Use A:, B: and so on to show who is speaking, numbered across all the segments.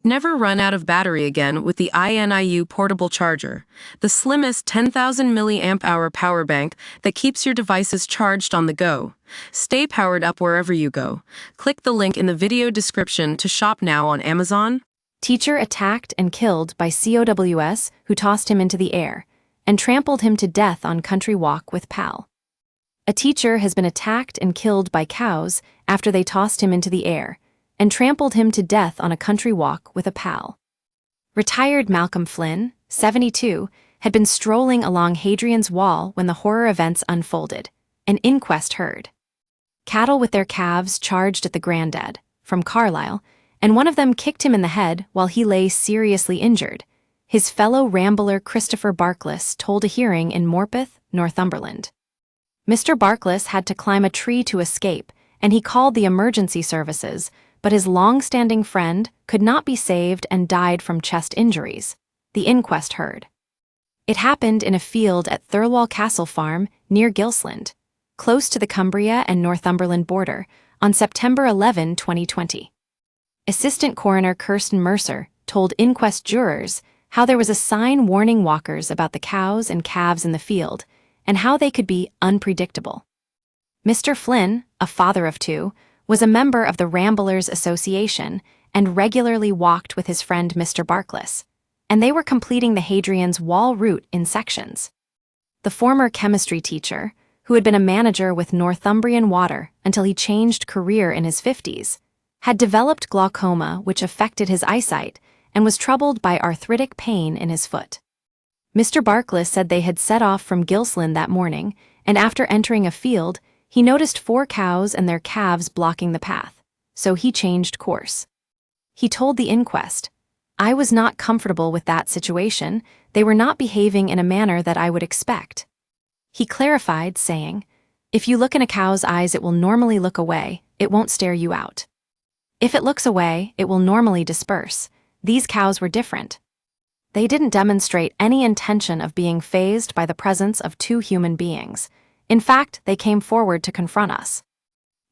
A: Never run out of battery again with the INIU portable charger, the slimmest 10,000 milliamp hour power bank that keeps your devices charged on the go. Stay powered up wherever you go. Click the link in the video description to shop now on Amazon.
B: Teacher attacked and killed by COWS who tossed him into the air and trampled him to death on country walk with pal. A teacher has been attacked and killed by cows after they tossed him into the air and trampled him to death on a country walk with a pal. Retired Malcolm Flynn, 72, had been strolling along Hadrian's Wall when the horror events unfolded. An inquest heard. Cattle with their calves charged at the granddad, from Carlisle, and one of them kicked him in the head while he lay seriously injured. His fellow rambler Christopher Barklis told a hearing in Morpeth, Northumberland. Mr. Barklis had to climb a tree to escape, and he called the emergency services, but his long-standing friend could not be saved and died from chest injuries, the inquest heard. It happened in a field at Thirlwall Castle Farm near Gilsland, close to the Cumbria and Northumberland border, on September 11, 2020. Assistant Coroner Kirsten Mercer told inquest jurors how there was a sign warning walkers about the cows and calves in the field and how they could be unpredictable. Mr. Flynn, a father of two, was a member of the Ramblers Association and regularly walked with his friend Mr. Barklis, and they were completing the Hadrian's Wall route in sections. The former chemistry teacher, who had been a manager with Northumbrian Water until he changed career in his 50s, had developed glaucoma which affected his eyesight and was troubled by arthritic pain in his foot. Mr. Barklis said they had set off from Gilsland that morning, and after entering a field, he noticed 4 cows and their calves blocking the path, so he changed course. He told the inquest, "I was not comfortable with that situation. They were not behaving in a manner that I would expect." He clarified, saying, "If you look in a cow's eyes, it will normally look away, it won't stare you out. If it looks away, it will normally disperse. These cows were different. They didn't demonstrate any intention of being fazed by the presence of 2 human beings. In fact, they came forward to confront us."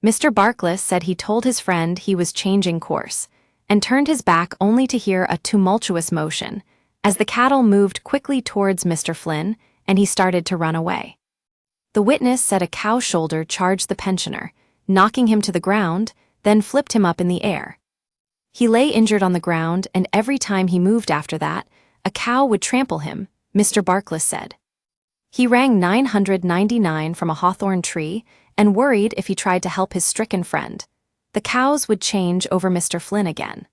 B: Mr. Barklis said he told his friend he was changing course, and turned his back only to hear a tumultuous motion, as the cattle moved quickly towards Mr. Flynn, and he started to run away. The witness said a cow shoulder charged the pensioner, knocking him to the ground, then flipped him up in the air. He lay injured on the ground, and every time he moved after that, a cow would trample him, Mr. Barklis said. He rang 999 from a hawthorn tree and worried if he tried to help his stricken friend, the cows would change over Mr. Flynn again.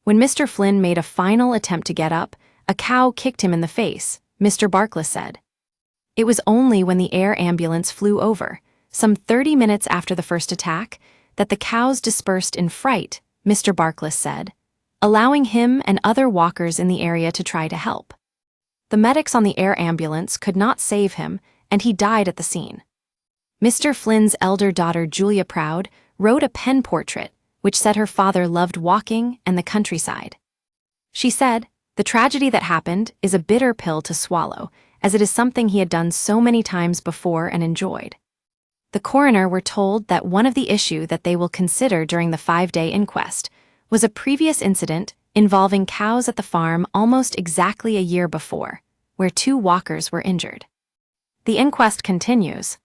B: When Mr. Flynn made a final attempt to get up, a cow kicked him in the face, Mr. Barklis said. It was only when the air ambulance flew over, some 30 minutes after the first attack, that the cows dispersed in fright, Mr. Barklis said, allowing him and other walkers in the area to try to help. The medics on the air ambulance could not save him, and he died at the scene. Mr. Flynn's elder daughter Julia Proud wrote a pen portrait which said her father loved walking and the countryside. She said, "The tragedy that happened is a bitter pill to swallow, as it is something he had done so many times before and enjoyed." The coroner were told that one of the issues that they will consider during the 5-day inquest was a previous incident involving cows at the farm almost exactly a year before, where 2 walkers were injured. The inquest continues.